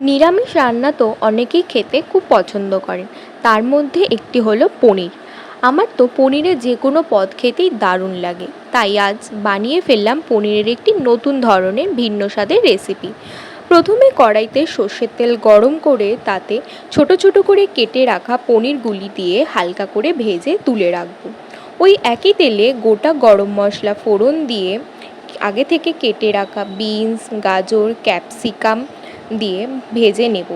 নিরামিষ রান্না তো অনেকেই খেতে খুব পছন্দ করেন। তার মধ্যে একটি হলো পনির। আমার তো পনিরের যে কোনো পদ খেতেই দারুণ লাগে, তাই আজ বানিয়ে ফেললাম পনিরের একটি নতুন ধরনের ভিন্ন স্বাদের রেসিপি। প্রথমে কড়াইতে সর্ষের তেল গরম করে তাতে ছোট ছোট করে কেটে রাখা পনিরগুলি দিয়ে হালকা করে ভেজে তুলে রাখবো। ওই একই তেলে গোটা গরম মশলা ফোড়ন দিয়ে আগে থেকে কেটে রাখা বিনস, গাজর, ক্যাপসিকাম দিয়ে ভেজে নেব।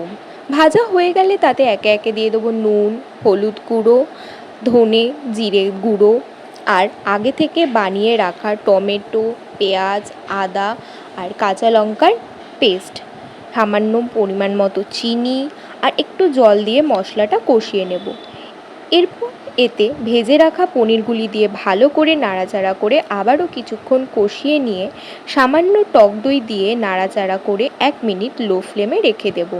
ভাজা হয়ে গেলে তাতে একে একে দিয়ে দেবো নুন, হলুদ গুঁড়ো, ধনে জিরে গুঁড়ো আর আগে থেকে বানিয়ে রাখা টমেটো, পেঁয়াজ, আদা আর কাঁচা লঙ্কার পেস্ট, সামান্য পরিমাণ মতো চিনি আর একটু জল দিয়ে মশলাটা কষিয়ে নেব। এরপর এতে ভেজে রাখা পনিরগুলি দিয়ে ভালো করে নাড়াচাড়া করে আবারও কিছুক্ষণ কষিয়ে নিয়ে সামান্য টক দই দিয়ে নাড়াচাড়া করে 1 মিনিট লো ফ্লেমে রেখে দেব।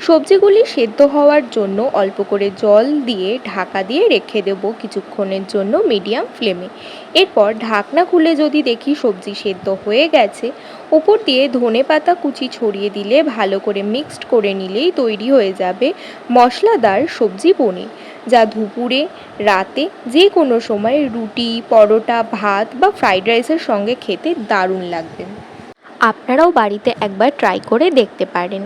সবজিগুলি সেদ্ধ হওয়ার জন্য অল্প করে জল দিয়ে ঢাকা দিয়ে রেখে দেব কিছুক্ষণের জন্য মিডিয়াম ফ্লেমে। এরপর ঢাকনা খুলে যদি দেখি সবজি সেদ্ধ হয়ে গেছে, ওপর দিয়ে ধনেপাতা কুচি ছড়িয়ে দিলে ভালো করে মিক্সড করে নিলেই তৈরি হয়ে যাবে মশলাদার সবজি পনির, যা দুপুরে, রাতে যে কোনো সময় রুটি, পরোটা, ভাত বা ফ্রাইড রাইসের সঙ্গে খেতে দারুণ লাগবে। আপনারাও বাড়িতে একবার ট্রাই করে দেখতে পারেন।